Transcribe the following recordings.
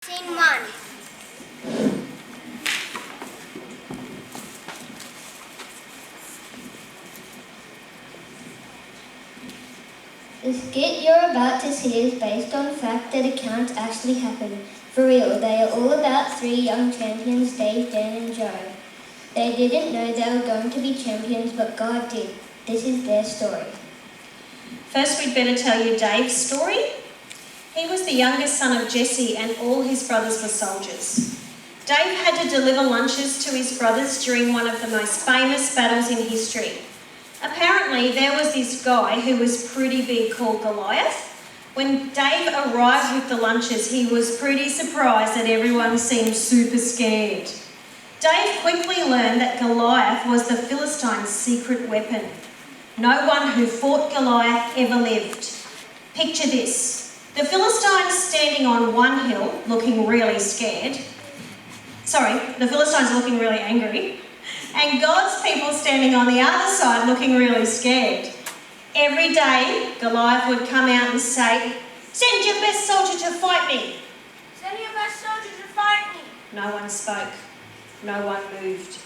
Scene 1. The skit you're about to see is based on fact that accounts actually happened. For real, they are all about three young champions, Dave, Dan and Joe. They didn't know they were going to be champions, but God did. This is their story. First, we'd better tell you Dave's story. He was the youngest son of Jesse and all his brothers were soldiers. Dave had to deliver lunches to his brothers during one of the most famous battles in history. Apparently, there was this guy who was pretty big called Goliath. When Dave arrived with the lunches, he was pretty surprised that everyone seemed super scared. Dave quickly learned that Goliath was the Philistines' secret weapon. No one who fought Goliath ever lived. Picture this. The Philistines standing on one hill, looking really scared. The Philistines looking really angry. And God's people standing on the other side looking really scared. Every day, Goliath would come out and say, "Send your best soldier to fight me." Send your best soldier to fight me. No one spoke. No one moved.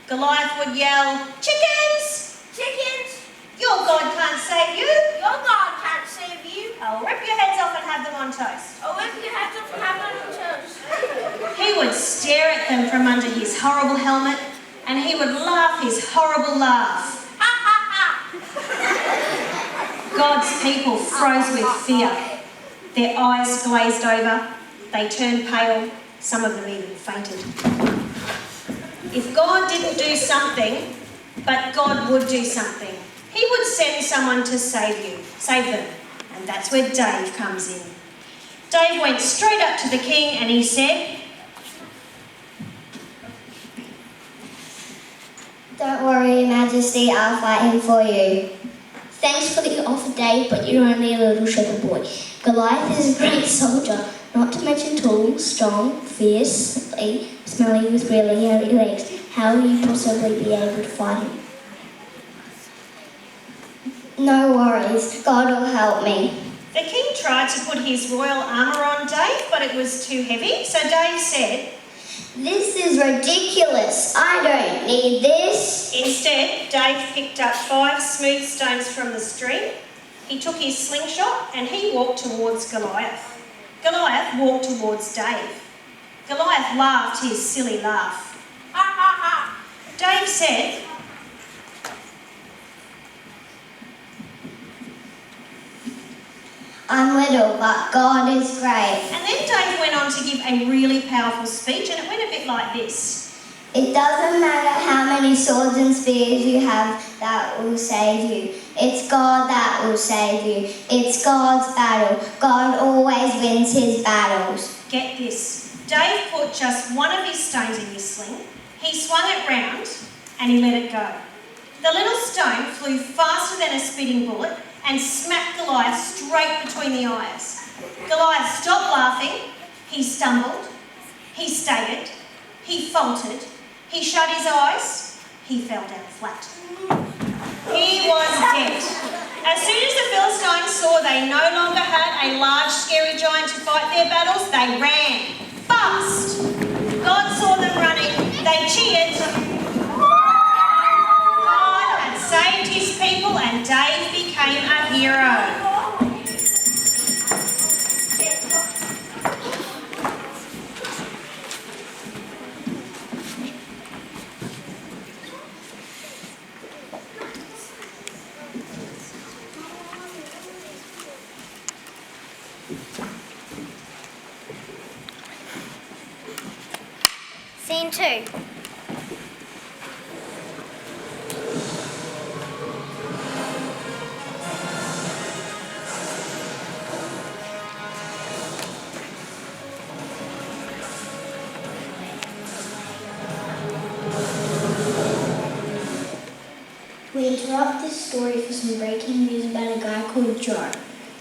Goliath would yell, "Chickens! Chickens! Your God can't save you. Your God can't save you. I'll rip your heads off and have them on toast." Oh, if you have to have them on toast. He would stare at them from under his horrible helmet and he would laugh his horrible laugh. Ha ha ha! God's people froze with fear. Their eyes glazed over, they turned pale, some of them even fainted. If God didn't do something, but God would do something, he would send someone to save them, and that's where Dave comes in. Dave went straight up to the king and he said, Don't worry, Your Majesty, I'll fight him for you. Thanks for the offer, Dave, but you're only a little shepherd boy. Goliath is a great soldier, not to mention tall, strong, fierce, smelly with really hairy legs. How will you possibly be able to fight him? No worries, God will help me. The king tried to put his royal armour on Dave, but it was too heavy, so Dave said, This is ridiculous. I don't need this. Instead, Dave picked up 5 smooth stones from the stream. He took his slingshot and he walked towards Goliath. Goliath walked towards Dave. Goliath laughed his silly laugh. Ha ha ha! Dave said, I'm little, but God is great. and then Dave went on to give a really powerful speech and it went a bit like this. It doesn't matter how many swords and spears you have that will save you. It's God that will save you. It's God's battle. God always wins his battles. Get this. Dave put just one of his stones in his sling. He swung it round and he let it go. The little stone flew faster than a speeding bullet and smacked Goliath straight between the eyes. Goliath stopped laughing, he stumbled, he staggered, he faltered, he shut his eyes, he fell down flat. He was dead. As soon as the Philistines saw they no longer had a large scary giant to fight their battles, they ran fast. God saw them running, they cheered. God had saved his people and Dave became a hero. Scene 2. We interrupt this story for some breaking news about a guy called Joe.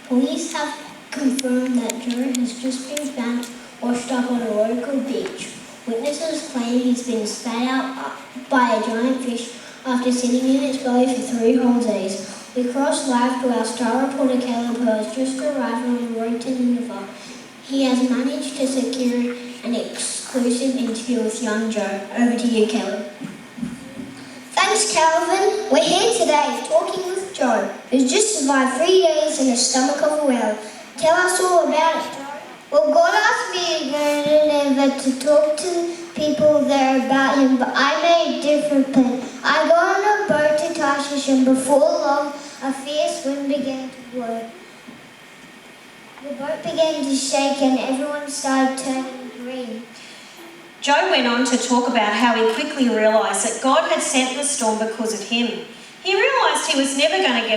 Police have confirmed that Joe has just been found washed up on a local beach. Witnesses claim he's been spat out by a giant fish after sitting in its belly for 3 whole days. We cross live to our star reporter Caleb, who has just arrived on the road to Nineveh. He has managed to secure an exclusive interview with young Joe. Over to you, Caleb. Thanks, Calvin. We're here today talking with Joe, who's just survived 3 days in the stomach of a whale. Tell us all about it, Joe. Well, God asked me to go to Nineveh to talk to people there about him, but I made a different plan. I got on a boat to Tarshish, and before long, a fierce wind began to blow. The boat began to shake, and everyone started turning green. Joe went on to talk about how he quickly realised that God had sent the storm because of him. He realised he was never going to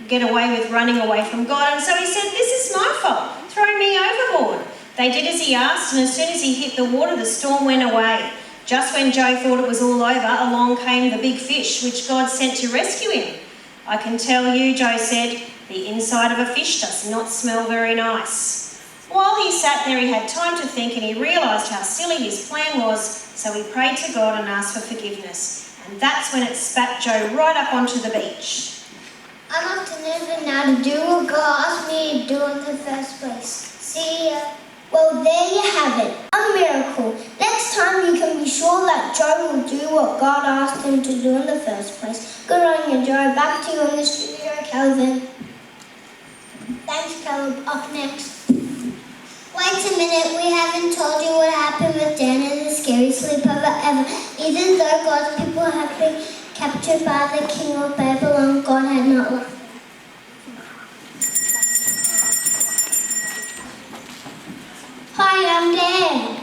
get away with running away from God, and so he said, "This is my fault. Throw me overboard." They did as he asked, and as soon as he hit the water, the storm went away. Just when Joe thought it was all over, along came the big fish, which God sent to rescue him. "I can tell you," Joe said, "the inside of a fish does not smell very nice." While he sat there, he had time to think, and he realised how silly his plan was, so he prayed to God and asked for forgiveness. And that's when it spat Joe right up onto the beach. I'm off to Nineveh now to do what God asked me to do in the first place. See ya. Well, there you have it. A miracle. Next time you can be sure that Joe will do what God asked him to do in the first place. Good on you, Joe. Back to you in the studio, Calvin. Thanks, Caleb. Up next. Wait a minute, we haven't told you what happened with Dan and the scary sleepover ever. Even though God's people have been captured by the king of Babylon, God had not left them. Hi, I'm Dan.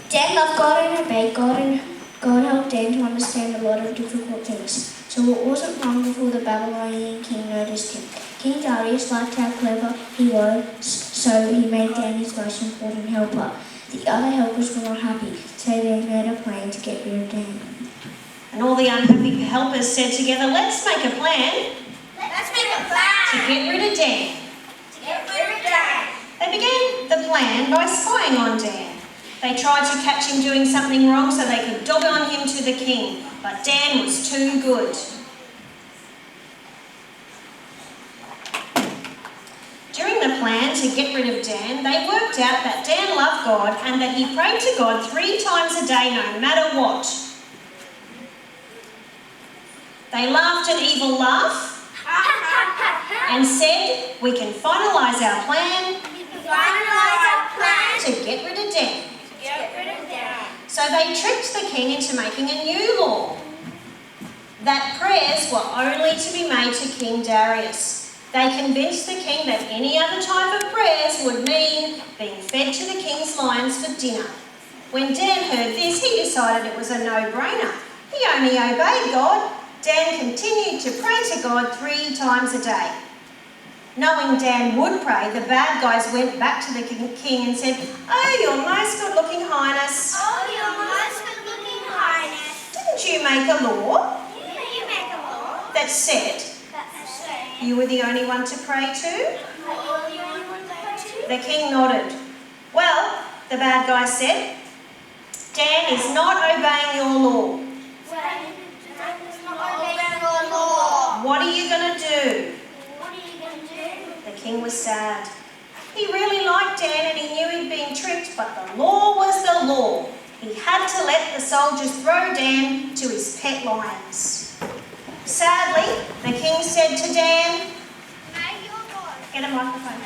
Dan loved God and obeyed God, and God helped Dan to understand a lot of difficult things. So it wasn't long before the Babylonian king noticed him. King Darius liked how clever he was, so he made Dan his most important helper. The other helpers were not happy, so they made a plan to get rid of Dan. And all the unhappy helpers said together, "Let's make a plan Let's make a plan to get rid of Dan." to get rid of Dan. They began the plan by spying on Dan. They tried to catch him doing something wrong so they could dog on him to the king, but Dan was too good. During the plan to get rid of Dan, they worked out that Dan loved God and that he prayed to God 3 times a day no matter what. They laughed an evil laugh and said, "We can finalise our plan Finalize our plan to get rid of Dan." to get rid of Dan. So they tricked the king into making a new law, that prayers were only to be made to King Darius. They convinced the king that any other type of prayers would mean being fed to the king's lions for dinner. When Dan heard this, he decided it was a no-brainer. He only obeyed God. Dan continued to pray to God 3 times a day. Knowing Dan would pray, the bad guys went back to the king and said, "Oh, your most good-looking highness, Oh, your most good-looking highness. didn't you make a law You make a law that said that says you were the only one to pray to?" you're the only one to go to. The king nodded. "Well," the bad guy said, "Dan is not obeying your law. Dan is not obeying your law. What are you going to do?" What are you going to do? The king was sad. He really liked Dan and he knew he'd been tricked, but the law was the law. He had to let the soldiers throw Dan to his pet lions. Sadly, the king said to Dan, May your God "Get a microphone."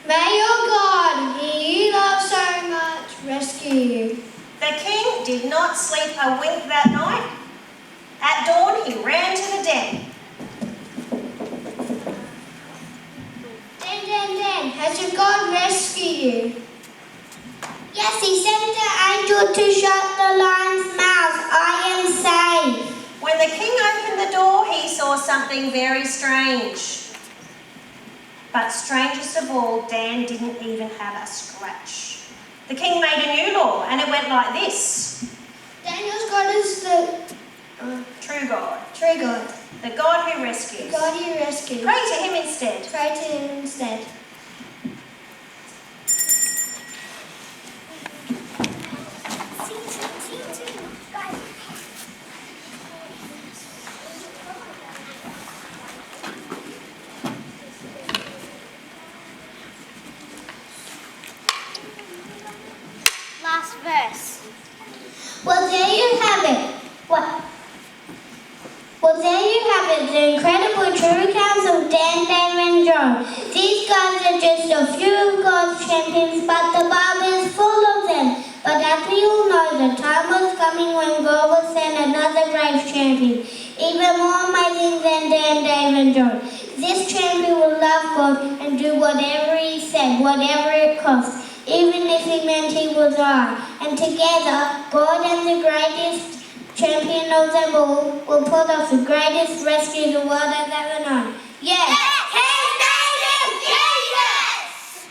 May your God, who you love so much, rescue you. The king did not sleep a wink that night. At dawn, he ran to the den. Dan, has your God rescued you? Yes, he sent an angel to shut the lion's mouth. I am safe. When the king opened the door, he saw something very strange. But strangest of all, Dan didn't even have a scratch. The king made a new law, and it went like this. Daniel's God is the True God, true God, the God who rescues. God who rescues. Pray to him instead. Pray to him instead. Well, there you have it. Well, there you have it, the incredible true accounts of Dan, Dave, and John. These guys are just a few of God's champions, but the Bible is full of them. But as we all know, the time was coming when God would send another great champion, even more amazing than Dan, Dave, and John. This champion would love God and do whatever he said, whatever it cost, even if it meant he would die. And together, God and the greatest champion of them all will put off the greatest rescue the world has ever known. Yes! His name is Jesus!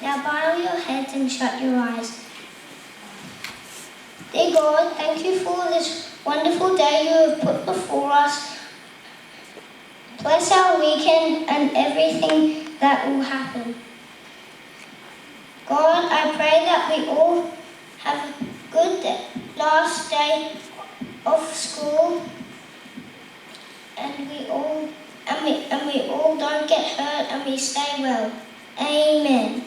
Now bow your heads and shut your eyes. Dear God, thank you for this wonderful day you have put before us. Bless our weekend and everything that will happen. God, I pray that we all have a good last day of school and we all don't get hurt and we stay well. Amen.